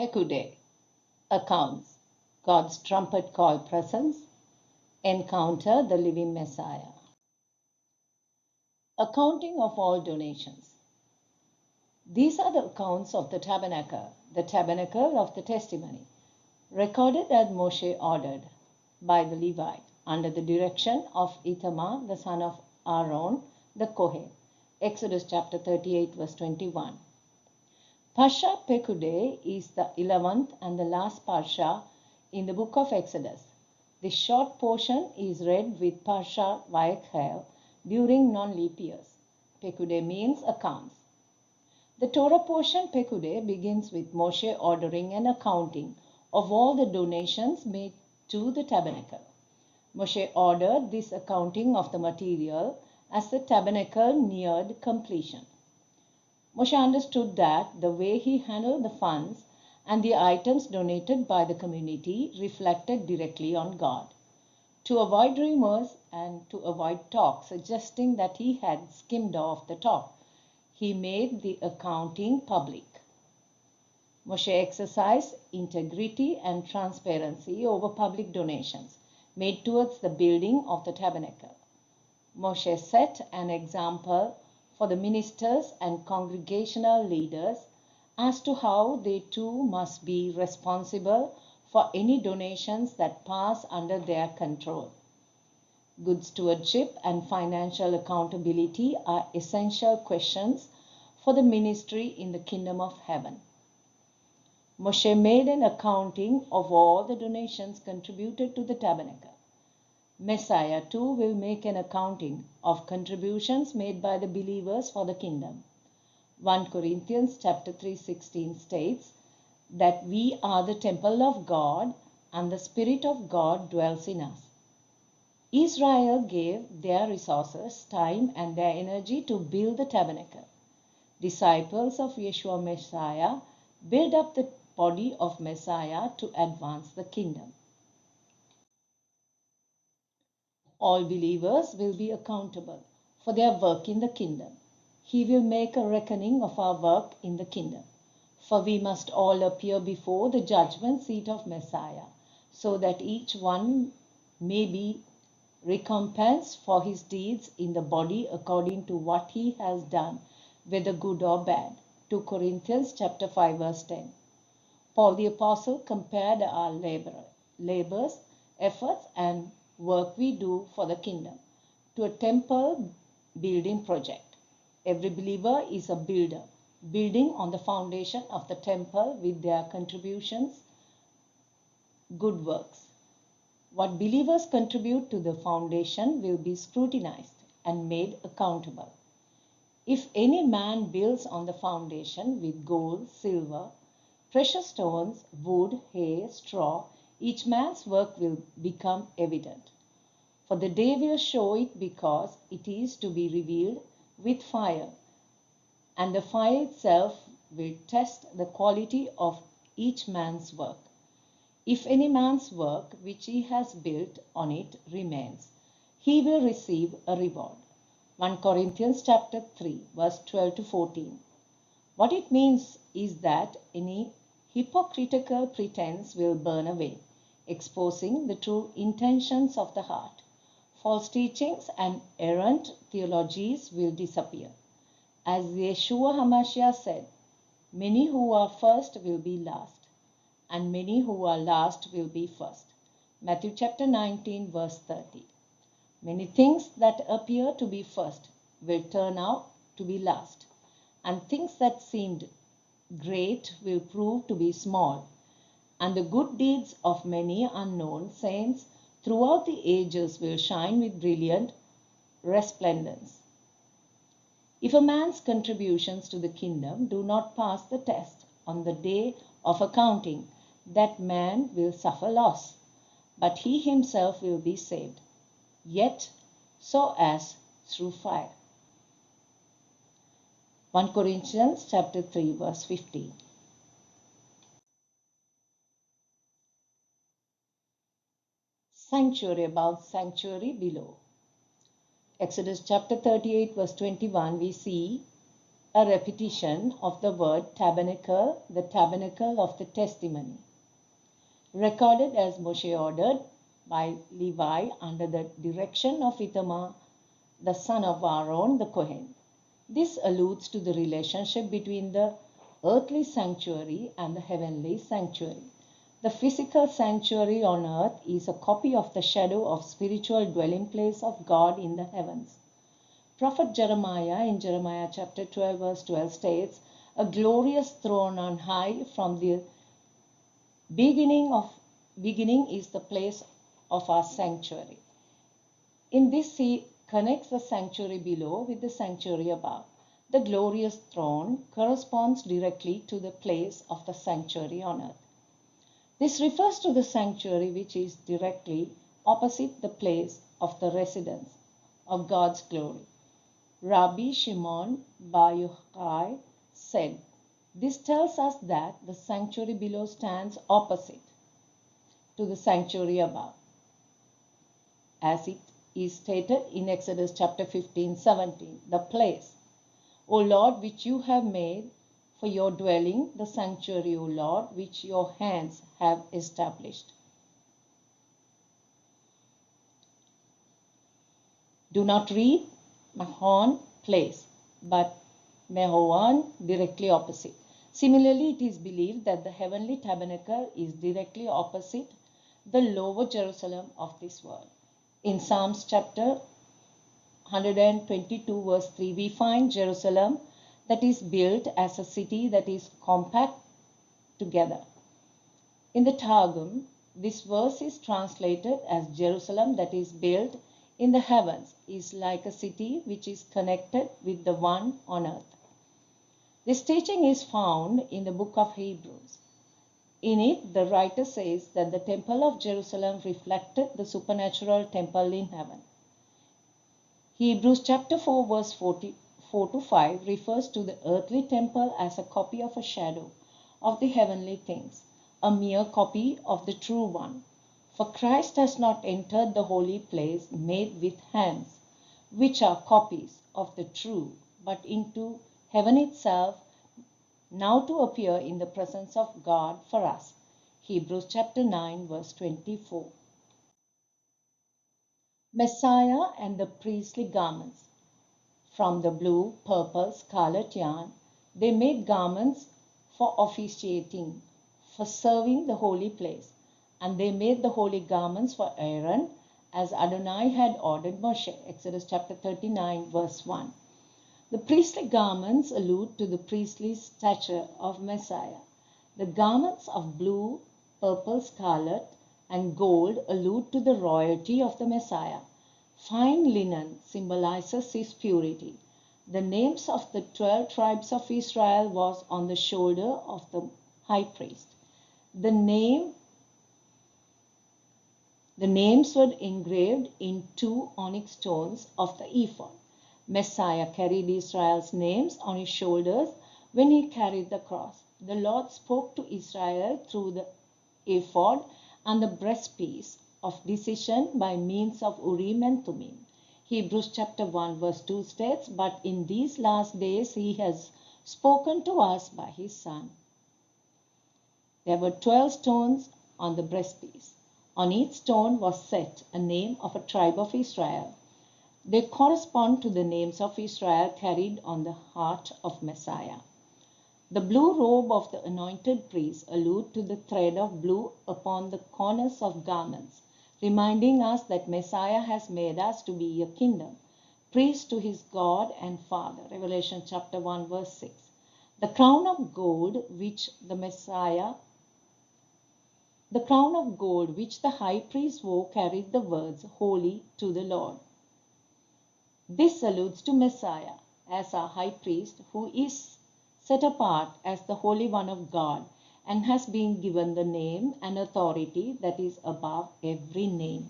Pekudei, accounts, God's trumpet call presence, encounter the living Messiah. Accounting of all donations. These are the accounts of the tabernacle of the testimony, recorded as Moshe ordered by the Levite under the direction of Ithamar, the son of Aaron, the Kohen. Exodus chapter 38, verse 21. Parashat Pekudei is the 11th and the last parashah in the book of Exodus. This short portion is read with Parashat Vayekhel during non-leap years. Pekudei means accounts. The Torah portion Pekudei begins with Moshe ordering an accounting of all the donations made to the tabernacle. Moshe ordered this accounting of the material as the tabernacle neared completion. Moshe understood that the way he handled the funds and the items donated by the community reflected directly on God. To avoid rumors and to avoid talk suggesting that he had skimmed off the top, he made the accounting public. Moshe exercised integrity and transparency over public donations made towards the building of the tabernacle. Moshe set an example for the ministers and congregational leaders as to how they too must be responsible for any donations that pass under their control. Good stewardship and financial accountability are essential questions for the ministry in the kingdom of heaven. Moshe made an accounting of all the donations contributed to the tabernacle. Messiah too will make an accounting of contributions made by the believers for the kingdom. 1 Corinthians chapter 3:16 states that we are the temple of God and the Spirit of God dwells in us. Israel gave their resources, time and their energy to build the tabernacle. Disciples of Yeshua Messiah build up the body of Messiah to advance the kingdom. All believers will be accountable for their work in the kingdom. He will make a reckoning of our work in the kingdom. For we must all appear before the judgment seat of Messiah, so that each one may be recompensed for his deeds in the body according to what he has done, whether good or bad. 2 Corinthians chapter 5 verse 10. Paul the Apostle compared our labors, efforts and work we do for the kingdom to a temple building project. Every believer is a builder, building on the foundation of the temple with their contributions, good works. What believers contribute to the foundation will be scrutinized and made accountable. If any man builds on the foundation with gold, silver, precious stones, wood, hay, straw, each man's work will become evident. For the day will show it, because it is to be revealed with fire, and the fire itself will test the quality of each man's work. If any man's work which he has built on it remains, he will receive a reward. 1 Corinthians chapter 3 verse 12 to 14. What it means is that any hypocritical pretense will burn away, exposing the true intentions of the heart. False teachings and errant theologies will disappear. As Yeshua HaMashiach said, many who are first will be last, and many who are last will be first. Matthew chapter 19 verse 30. Many things that appear to be first will turn out to be last, and things that seemed great will prove to be small, and the good deeds of many unknown saints throughout the ages will shine with brilliant resplendence. If a man's contributions to the kingdom do not pass the test on the day of accounting, that man will suffer loss, but he himself will be saved, yet so as through fire. 1 Corinthians chapter 3 verse 15. Sanctuary above, sanctuary below. Exodus chapter 38 verse 21, we see a repetition of the word tabernacle, the tabernacle of the testimony, recorded as Moshe ordered by Levi under the direction of Ithamar, the son of Aaron the Kohen. This alludes to the relationship between the earthly sanctuary and the heavenly sanctuary. The physical sanctuary on earth is a copy of the shadow of spiritual dwelling place of God in the heavens. Prophet Jeremiah in Jeremiah chapter 12 verse 12 states, "A glorious throne on high from the beginning is the place of our sanctuary." In this he connects the sanctuary below with the sanctuary above. The glorious throne corresponds directly to the place of the sanctuary on earth. This refers to the sanctuary which is directly opposite the place of the residence of God's glory. Rabbi Shimon Bar Yochai said, "This tells us that the sanctuary below stands opposite to the sanctuary above, as it is stated in Exodus chapter 15:17, the place, O Lord, which you have made for your dwelling, the sanctuary, O Lord, which your hands have established." Do not read Mahon, place, but Mehoan, directly opposite. Similarly, it is believed that the heavenly tabernacle is directly opposite the lower Jerusalem of this world. In Psalms chapter 122 verse 3, we find Jerusalem that is built as a city that is compact together. In the Targum, this verse is translated as Jerusalem that is built in the heavens is like a city which is connected with the one on earth. This teaching is found in the book of Hebrews. In it, the writer says that the temple of Jerusalem reflected the supernatural temple in heaven. Hebrews chapter 4 verse 4 to 5 refers to the earthly temple as a copy of a shadow of the heavenly things, a mere copy of the true one. For Christ has not entered the holy place made with hands, which are copies of the true, but into heaven itself, now to appear in the presence of God for us. Hebrews chapter 9 verse 24. Messiah and the priestly garments. From the blue, purple, scarlet yarn, they made garments for officiating, for serving the holy place. And they made the holy garments for Aaron, as Adonai had ordered Moshe. Exodus chapter 39 verse 1. The priestly garments allude to the priestly stature of Messiah. The garments of blue, purple, scarlet, and gold allude to the royalty of the Messiah. Fine linen symbolizes his purity. The names of the 12 tribes of Israel was on the shoulder of the high priest. The names were engraved in 2 onyx stones of the ephod. Messiah carried Israel's names on his shoulders when he carried the cross. The Lord spoke to Israel through the ephod and the breastpiece of decision by means of Urim and Thummim. Hebrews chapter 1 verse 2 states, "But in these last days he has spoken to us by his Son." There were 12 stones on the breastpiece. On each stone was set a name of a tribe of Israel. They correspond to the names of Israel carried on the heart of Messiah. The blue robe of the anointed priest alludes to the thread of blue upon the corners of garments, reminding us that Messiah has made us to be a kingdom, priest to his God and Father. Revelation chapter 1 verse 6. The crown of gold which the high priest wore carried the words, "Holy to the Lord." This alludes to Messiah as our high priest, who is set apart as the Holy One of God and has been given the name and authority that is above every name.